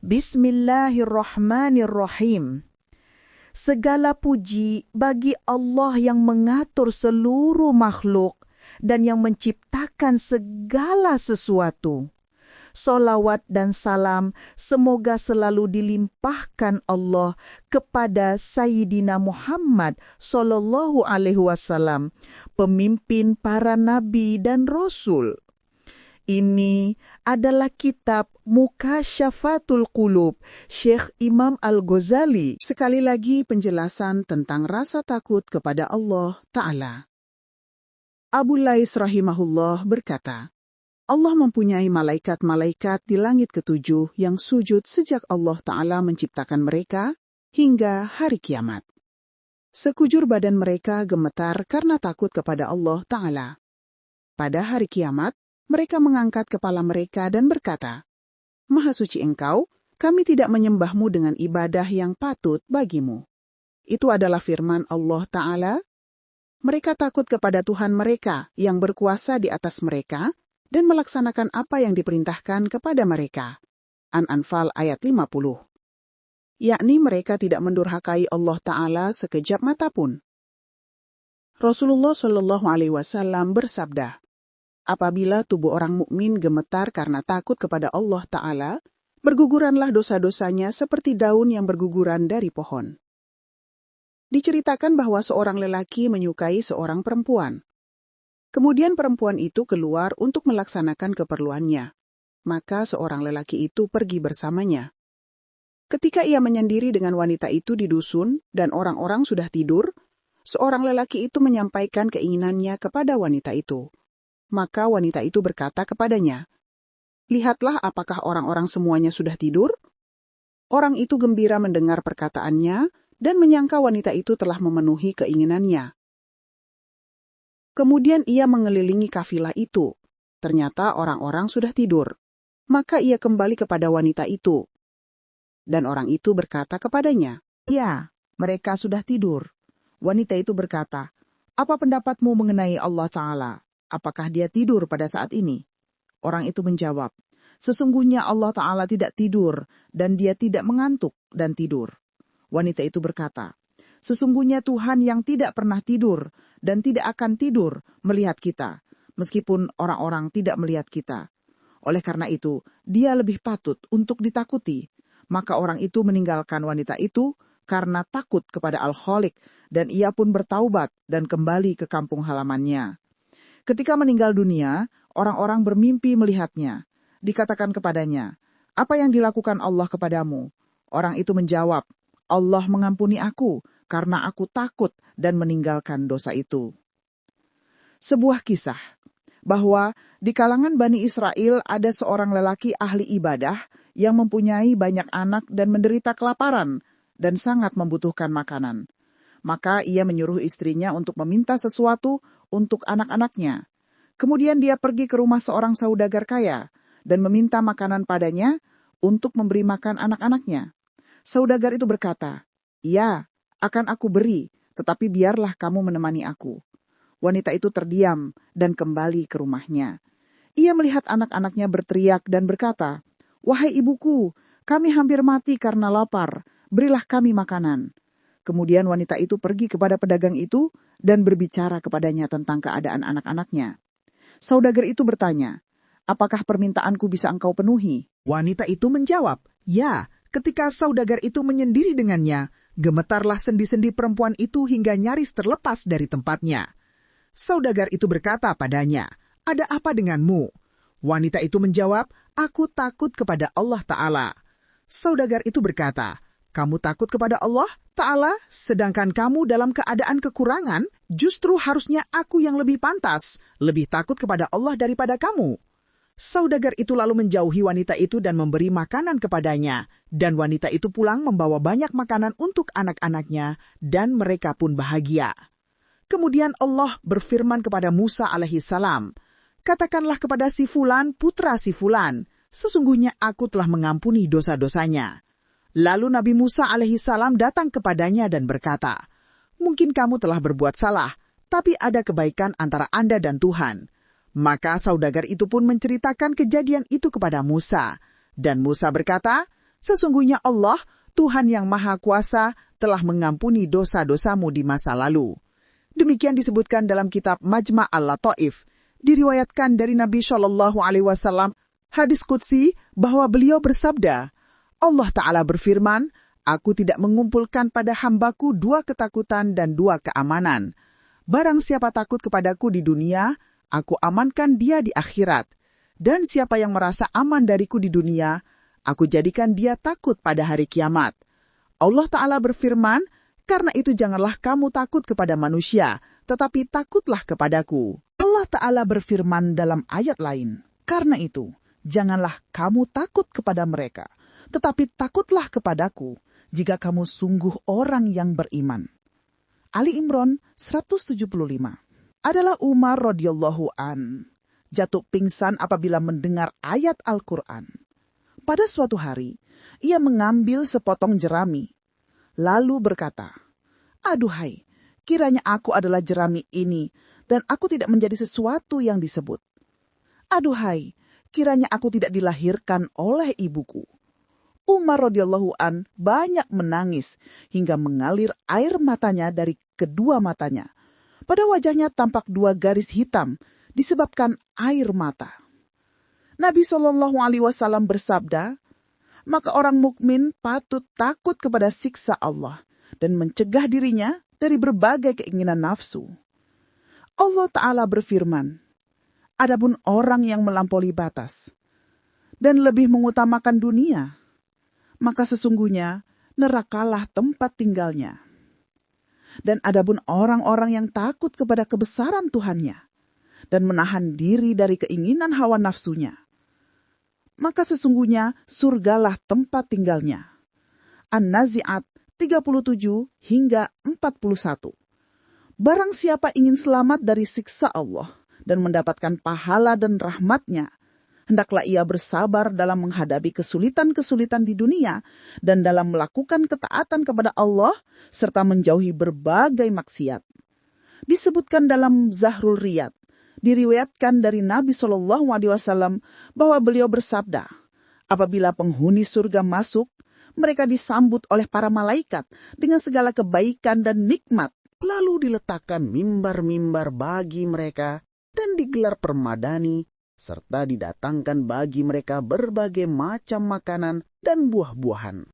Bismillahirrahmanirrahim. Segala puji bagi Allah yang mengatur seluruh makhluk dan yang menciptakan segala sesuatu. Solawat dan salam semoga selalu dilimpahkan Allah kepada Sayyidina Muhammad sallallahu alaihi wasallam, pemimpin para nabi dan rasul. Ini adalah kitab Mukasyafatul Qulub, Syekh Imam Al-Ghazali. Sekali lagi penjelasan tentang rasa takut kepada Allah Ta'ala. Abu Lais rahimahullah berkata, Allah mempunyai malaikat-malaikat di langit ketujuh yang sujud sejak Allah Ta'ala menciptakan mereka hingga hari kiamat. Sekujur badan mereka gemetar karena takut kepada Allah Ta'ala. Pada hari kiamat, mereka mengangkat kepala mereka dan berkata, Maha suci Engkau, kami tidak menyembahmu dengan ibadah yang patut bagimu. Itu adalah firman Allah Ta'ala. Mereka takut kepada Tuhan mereka yang berkuasa di atas mereka dan melaksanakan apa yang diperintahkan kepada mereka. An-Anfal ayat 50. Yakni mereka tidak mendurhakai Allah Ta'ala sekejap mata pun. Rasulullah Shallallahu Alaihi Wasallam bersabda, apabila tubuh orang mukmin gemetar karena takut kepada Allah Ta'ala, berguguranlah dosa-dosanya seperti daun yang berguguran dari pohon. Diceritakan bahwa seorang lelaki menyukai seorang perempuan. Kemudian perempuan itu keluar untuk melaksanakan keperluannya. Maka seorang lelaki itu pergi bersamanya. Ketika ia menyendiri dengan wanita itu di dusun dan orang-orang sudah tidur, seorang lelaki itu menyampaikan keinginannya kepada wanita itu. Maka wanita itu berkata kepadanya, Lihatlah apakah orang-orang semuanya sudah tidur? Orang itu gembira mendengar perkataannya dan menyangka wanita itu telah memenuhi keinginannya. Kemudian ia mengelilingi kafilah itu. Ternyata orang-orang sudah tidur. Maka ia kembali kepada wanita itu. Dan orang itu berkata kepadanya, Ya, mereka sudah tidur. Wanita itu berkata, Apa pendapatmu mengenai Allah Ta'ala? Apakah dia tidur pada saat ini? Orang itu menjawab, Sesungguhnya Allah Ta'ala tidak tidur dan dia tidak mengantuk dan tidur. Wanita itu berkata, Sesungguhnya Tuhan yang tidak pernah tidur dan tidak akan tidur melihat kita, meskipun orang-orang tidak melihat kita. Oleh karena itu, dia lebih patut untuk ditakuti. Maka orang itu meninggalkan wanita itu karena takut kepada Al-Khaliq dan ia pun bertaubat dan kembali ke kampung halamannya. Ketika meninggal dunia, orang-orang bermimpi melihatnya. Dikatakan kepadanya, Apa yang dilakukan Allah kepadamu? Orang itu menjawab, Allah mengampuni aku karena aku takut dan meninggalkan dosa itu. Sebuah kisah, bahwa di kalangan Bani Israel ada seorang lelaki ahli ibadah yang mempunyai banyak anak dan menderita kelaparan dan sangat membutuhkan makanan. Maka ia menyuruh istrinya untuk meminta sesuatu untuk anak-anaknya. Kemudian dia pergi ke rumah seorang saudagar kaya dan meminta makanan padanya untuk memberi makan anak-anaknya. Saudagar itu berkata, Ya, akan aku beri, tetapi biarlah kamu menemani aku. Wanita itu terdiam dan kembali ke rumahnya. Ia melihat anak-anaknya berteriak dan berkata, Wahai ibuku, kami hampir mati karena lapar, berilah kami makanan. Kemudian wanita itu pergi kepada pedagang itu dan berbicara kepadanya tentang keadaan anak-anaknya. Saudagar itu bertanya, apakah permintaanku bisa engkau penuhi? Wanita itu menjawab, ya. Ketika saudagar itu menyendiri dengannya, gemetarlah sendi-sendi perempuan itu hingga nyaris terlepas dari tempatnya. Saudagar itu berkata padanya, ada apa denganmu? Wanita itu menjawab, aku takut kepada Allah Ta'ala. Saudagar itu berkata, kamu takut kepada Allah Ta'ala, sedangkan kamu dalam keadaan kekurangan, justru harusnya aku yang lebih pantas, lebih takut kepada Allah daripada kamu. Saudagar itu lalu menjauhi wanita itu dan memberi makanan kepadanya, dan wanita itu pulang membawa banyak makanan untuk anak-anaknya, dan mereka pun bahagia. Kemudian Allah berfirman kepada Musa alaihissalam, katakanlah kepada si Fulan, putra si Fulan, sesungguhnya aku telah mengampuni dosa-dosanya. Lalu Nabi Musa alaihissalam datang kepadanya dan berkata, mungkin kamu telah berbuat salah, tapi ada kebaikan antara Anda dan Tuhan. Maka saudagar itu pun menceritakan kejadian itu kepada Musa. Dan Musa berkata, Sesungguhnya Allah, Tuhan yang Maha Kuasa, telah mengampuni dosa-dosamu di masa lalu. Demikian disebutkan dalam kitab Majma' al-Lataif. Diriwayatkan dari Nabi Shallallahu Alaihi Wasallam, hadis qudsi, bahwa beliau bersabda, Allah Ta'ala berfirman, Aku tidak mengumpulkan pada hambaku 2 ketakutan dan 2 keamanan. Barang siapa takut kepadaku di dunia, aku amankan dia di akhirat. Dan siapa yang merasa aman dariku di dunia, aku jadikan dia takut pada hari kiamat. Allah Ta'ala berfirman, karena itu janganlah kamu takut kepada manusia, tetapi takutlah kepadaku. Allah Ta'ala berfirman dalam ayat lain, karena itu janganlah kamu takut kepada mereka, tetapi takutlah kepadaku, jika kamu sungguh orang yang beriman. Ali Imran 175. Adalah Umar radhiyallahu an jatuh pingsan apabila mendengar ayat Al-Quran. Pada suatu hari, ia mengambil sepotong jerami, lalu berkata, Aduhai, kiranya aku adalah jerami ini, dan aku tidak menjadi sesuatu yang disebut. Aduhai, kiranya aku tidak dilahirkan oleh ibuku. Umar radhiyallahu an banyak menangis hingga mengalir air matanya dari kedua matanya. Pada wajahnya tampak 2 garis hitam disebabkan air mata. Nabi Shallallahu Alaihi Wasallam bersabda, maka orang mukmin patut takut kepada siksa Allah dan mencegah dirinya dari berbagai keinginan nafsu. Allah Ta'ala berfirman, adapun orang yang melampaui batas dan lebih mengutamakan dunia, maka sesungguhnya nerakalah tempat tinggalnya. Dan adapun orang-orang yang takut kepada kebesaran Tuhannya dan menahan diri dari keinginan hawa nafsunya, maka sesungguhnya surgalah tempat tinggalnya. An-Nazi'at 37 hingga 41. Barang siapa ingin selamat dari siksa Allah dan mendapatkan pahala dan rahmat-Nya, hendaklah ia bersabar dalam menghadapi kesulitan-kesulitan di dunia dan dalam melakukan ketaatan kepada Allah serta menjauhi berbagai maksiat. Disebutkan dalam Zahrul Riyad, diriwayatkan dari Nabi Shallallahu Alaihi Wasallam bahwa beliau bersabda, apabila penghuni surga masuk, mereka disambut oleh para malaikat dengan segala kebaikan dan nikmat. Lalu diletakkan mimbar-mimbar bagi mereka dan digelar permadani, serta didatangkan bagi mereka berbagai macam makanan dan buah-buahan.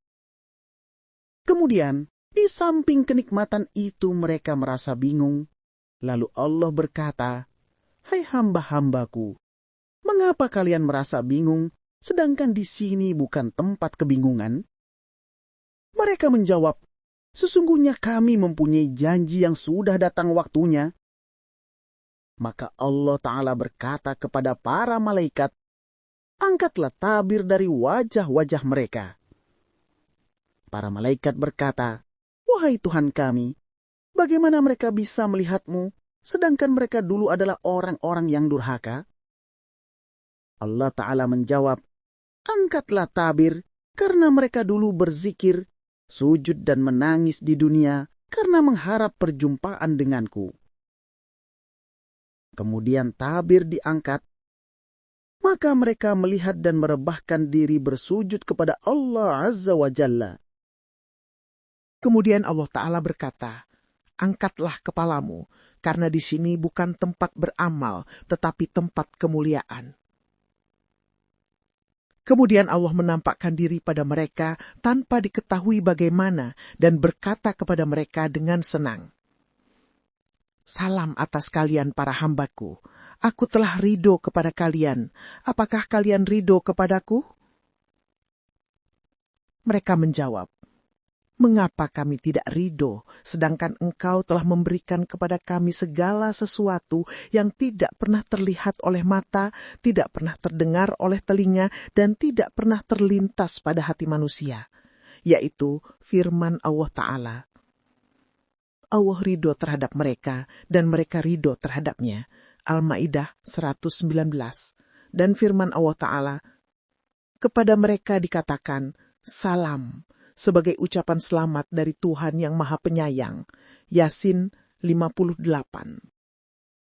Kemudian, di samping kenikmatan itu mereka merasa bingung. Lalu Allah berkata, Hai hamba-hambaku, mengapa kalian merasa bingung, sedangkan di sini bukan tempat kebingungan? Mereka menjawab, sesungguhnya kami mempunyai janji yang sudah datang waktunya. Maka Allah Ta'ala berkata kepada para malaikat, angkatlah tabir dari wajah-wajah mereka. Para malaikat berkata, wahai Tuhan kami, bagaimana mereka bisa melihatmu, sedangkan mereka dulu adalah orang-orang yang durhaka? Allah Ta'ala menjawab, angkatlah tabir, karena mereka dulu berzikir, sujud dan menangis di dunia, karena mengharap perjumpaan denganku. Kemudian tabir diangkat, maka mereka melihat dan merebahkan diri bersujud kepada Allah Azza wa Jalla. Kemudian Allah Ta'ala berkata, angkatlah kepalamu, karena di sini bukan tempat beramal, tetapi tempat kemuliaan. Kemudian Allah menampakkan diri pada mereka tanpa diketahui bagaimana dan berkata kepada mereka dengan senang, salam atas kalian para hambaku, aku telah ridho kepada kalian, apakah kalian ridho kepadaku? Mereka menjawab, mengapa kami tidak ridho, sedangkan engkau telah memberikan kepada kami segala sesuatu yang tidak pernah terlihat oleh mata, tidak pernah terdengar oleh telinga, dan tidak pernah terlintas pada hati manusia, yaitu firman Allah Ta'ala. Allah ridho terhadap mereka, dan mereka ridho terhadapnya. Al-Ma'idah 119. Dan firman Allah Ta'ala, kepada mereka dikatakan, salam, sebagai ucapan selamat dari Tuhan yang Maha Penyayang. Yasin 58.